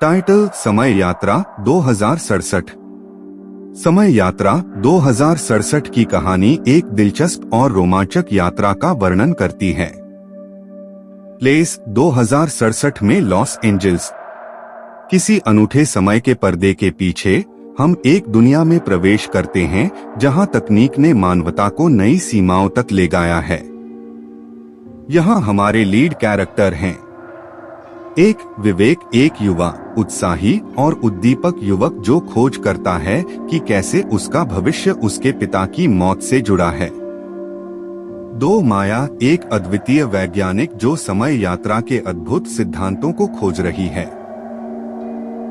Title: समय यात्रा 2067। समय यात्रा 2067 की कहानी एक दिलचस्प और रोमांचक यात्रा का वर्णन करती है। प्लेस: 2067 में लॉस एंजल्स। किसी अनूठे समय के पर्दे के पीछे हम एक दुनिया में प्रवेश करते हैं जहां तकनीक ने मानवता को नई सीमाओं तक ले गया है। यहाँ हमारे लीड कैरेक्टर हैं। एक विवेक, एक युवा, उत्साही और उद्दीपक युवक जो खोज करता है कि कैसे उसका भविष्य उसके पिता की मौत से जुड़ा है। दो माया, एक अद्वितीय वैज्ञानिक जो समय यात्रा के अद्भुत सिद्धांतों को खोज रही है।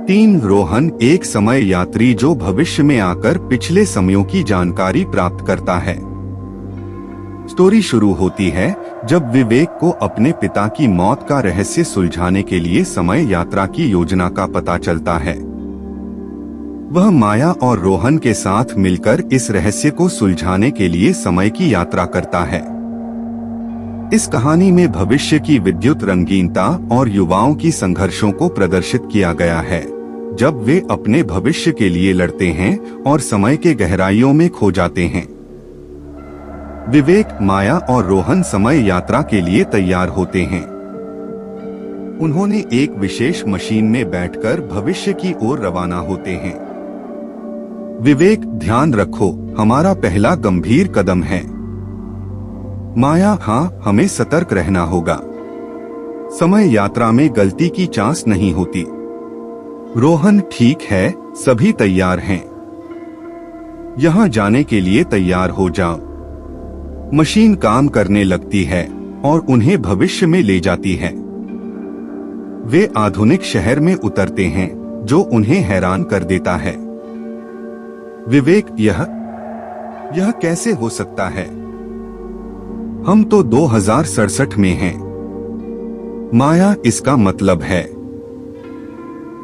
तीन रोहन, एक समय यात्री जो भविष्य में आकर पिछले समयों की जानकारी प्राप्त करता है। स्टोरी शुरू होती है जब विवेक को अपने पिता की मौत का रहस्य सुलझाने के लिए समय यात्रा की योजना का पता चलता है। वह माया और रोहन के साथ मिलकर इस रहस्य को सुलझाने के लिए समय की यात्रा करता है। इस कहानी में भविष्य की विद्युत रंगीनता और युवाओं की संघर्षों को प्रदर्शित किया गया है, जब वे अपने भविष्य के लिए लड़ते हैं और समय के गहराइयों में खो जाते हैं। विवेक, माया और रोहन समय यात्रा के लिए तैयार होते हैं। उन्होंने एक विशेष मशीन में बैठकर भविष्य की ओर रवाना होते हैं। विवेक, ध्यान रखो, हमारा पहला गंभीर कदम है। माया, हाँ, हमें सतर्क रहना होगा। समय यात्रा में गलती की चांस नहीं होती। रोहन, ठीक है, सभी तैयार हैं। यहाँ जाने के लिए तैयार हो जाओ। मशीन काम करने लगती है और उन्हें भविष्य में ले जाती है। वे आधुनिक शहर में उतरते हैं जो उन्हें हैरान कर देता है। विवेक, यह कैसे हो सकता है? हम तो 2067 में हैं। माया, इसका मतलब है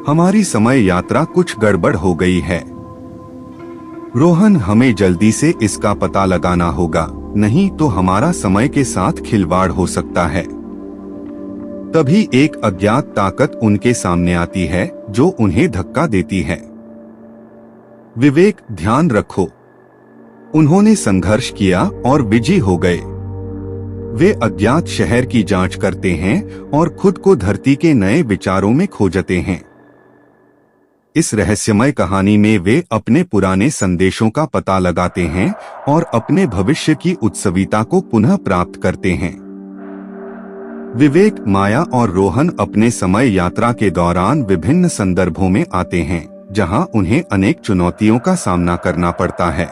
हमारी समय यात्रा कुछ गड़बड़ हो गई है। रोहन, हमें जल्दी से इसका पता लगाना होगा, नहीं तो हमारा समय के साथ खिलवाड़ हो सकता है। तभी एक अज्ञात ताकत उनके सामने आती है जो उन्हें धक्का देती है। विवेक, ध्यान रखो, उन्होंने संघर्ष किया और विजयी हो गए। वे अज्ञात शहर की जांच करते हैं और खुद को धरती के नए विचारों में खोजते हैं। इस रहस्यमय कहानी में वे अपने पुराने संदेशों का पता लगाते हैं और अपने भविष्य की उत्सवीता को पुनः प्राप्त करते हैं। विवेक, माया और रोहन अपने समय यात्रा के दौरान विभिन्न संदर्भों में आते हैं जहां उन्हें अनेक चुनौतियों का सामना करना पड़ता है।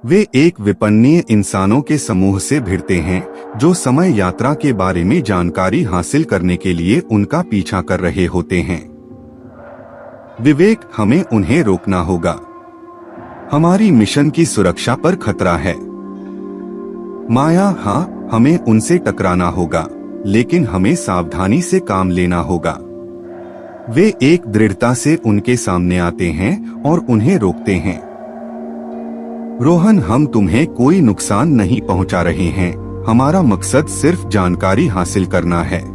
वे एक विपन्नीय इंसानों के समूह से भिड़ते हैं जो समय यात्रा के बारे में जानकारी हासिल करने के लिए उनका पीछा कर रहे होते हैं। विवेक, हमें उन्हें रोकना होगा। हमारी मिशन की सुरक्षा पर खतरा है। माया, हाँ, हमें उनसे टकराना होगा, लेकिन हमें सावधानी से काम लेना होगा। वे एक दृढ़ता से उनके सामने आते हैं और उन्हें रोकते हैं। रोहन, हम तुम्हें कोई नुकसान नहीं पहुंचा रहे हैं, हमारा मकसद सिर्फ जानकारी हासिल करना है।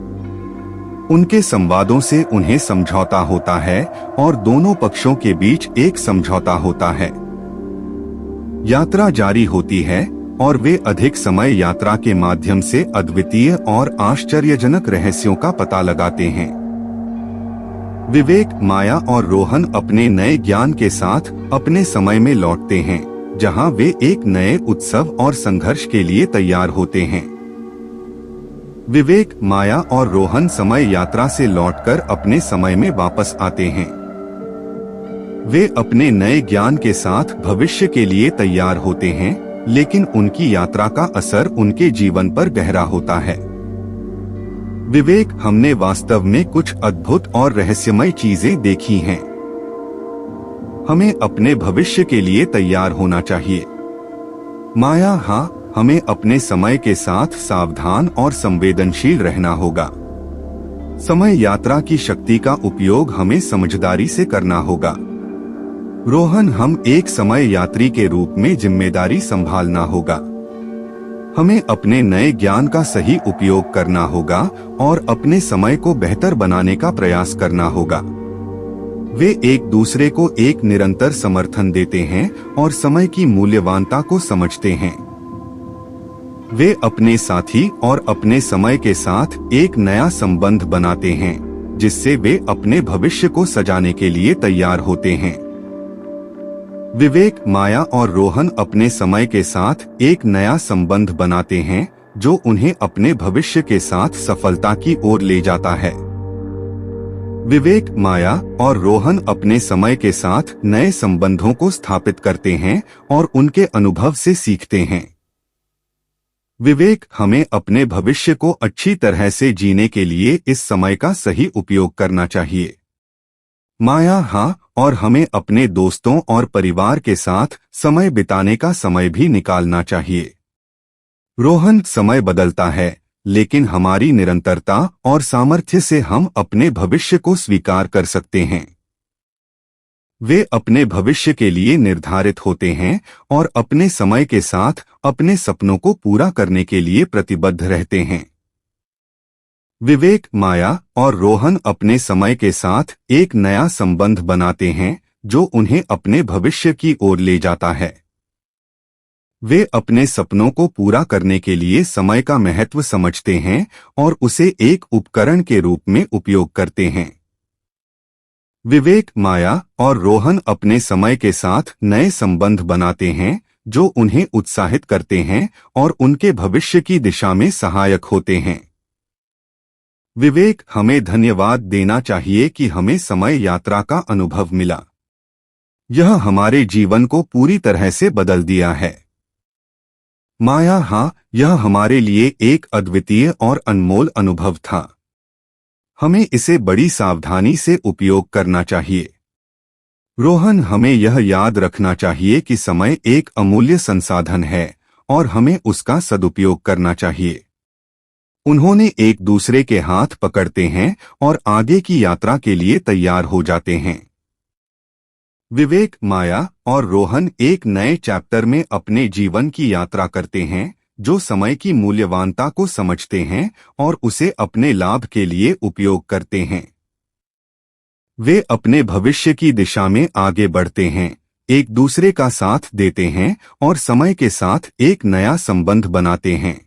उनके संवादों से उन्हें समझौता होता है और दोनों पक्षों के बीच एक समझौता होता है। यात्रा जारी होती है और वे अधिक समय यात्रा के माध्यम से अद्वितीय और आश्चर्यजनक रहस्यों का पता लगाते हैं। विवेक, माया और रोहन अपने नए ज्ञान के साथ अपने समय में लौटते हैं जहां वे एक नए उत्सव और संघर्ष के लिए तैयार होते हैं। विवेक, माया और रोहन समय यात्रा से लौटकर अपने समय में वापस आते हैं। वे अपने नए ज्ञान के साथ भविष्य के लिए तैयार होते हैं, लेकिन उनकी यात्रा का असर उनके जीवन पर गहरा होता है। विवेक, हमने वास्तव में कुछ अद्भुत और रहस्यमय चीजें देखी हैं। हमें अपने भविष्य के लिए तैयार होना चाहिए। माया, हाँ, हमें अपने समय के साथ सावधान और संवेदनशील रहना होगा। समय यात्रा की शक्ति का उपयोग हमें समझदारी से करना होगा। रोहन, हम एक समय यात्री के रूप में जिम्मेदारी संभालना होगा। हमें अपने नए ज्ञान का सही उपयोग करना होगा और अपने समय को बेहतर बनाने का प्रयास करना होगा। वे एक दूसरे को एक निरंतर समर्थन देते हैं और समय की मूल्यवानता को समझते हैं। वे अपने साथी और अपने समय के साथ एक नया संबंध बनाते हैं, जिससे वे अपने भविष्य को सजाने के लिए तैयार होते हैं। विवेक, माया और रोहन अपने समय के साथ एक नया संबंध बनाते हैं जो उन्हें अपने भविष्य के साथ सफलता की ओर ले जाता है। विवेक, माया और रोहन अपने समय के साथ नए संबंधों को स्थापित करते हैं और उनके अनुभव से सीखते हैं। विवेक हमें अपने भविष्य को अच्छी तरह से जीने के लिए इस समय का सही उपयोग करना चाहिए। माया, हाँ, और हमें अपने दोस्तों और परिवार के साथ समय बिताने का समय भी निकालना चाहिए। रोहन, समय बदलता है, लेकिन हमारी निरंतरता और सामर्थ्य से हम अपने भविष्य को स्वीकार कर सकते हैं। वे अपने भविष्य के लिए निर्धारित होते हैं और अपने समय के साथ अपने सपनों को पूरा करने के लिए प्रतिबद्ध रहते हैं। विवेक, माया और रोहन अपने समय के साथ एक नया संबंध बनाते हैं जो उन्हें अपने भविष्य की ओर ले जाता है। वे अपने सपनों को पूरा करने के लिए समय का महत्व समझते हैं और उसे एक उपकरण के रूप में उपयोग करते हैं। विवेक, माया और रोहन अपने समय के साथ नए संबंध बनाते हैं जो उन्हें उत्साहित करते हैं और उनके भविष्य की दिशा में सहायक होते हैं। विवेक, हमें धन्यवाद देना चाहिए कि हमें समय यात्रा का अनुभव मिला। यह हमारे जीवन को पूरी तरह से बदल दिया है। माया, हाँ, यह हमारे लिए एक अद्वितीय और अनमोल अनुभव था। हमें इसे बड़ी सावधानी से उपयोग करना चाहिए। रोहन, हमें यह याद रखना चाहिए कि समय एक अमूल्य संसाधन है और हमें उसका सदुपयोग करना चाहिए। उन्होंने एक दूसरे के हाथ पकड़ते हैं और आगे की यात्रा के लिए तैयार हो जाते हैं। विवेक, माया और रोहन एक नए चैप्टर में अपने जीवन की यात्रा करते हैं जो समय की मूल्यवानता को समझते हैं और उसे अपने लाभ के लिए उपयोग करते हैं। वे अपने भविष्य की दिशा में आगे बढ़ते हैं, एक दूसरे का साथ देते हैं और समय के साथ एक नया संबंध बनाते हैं।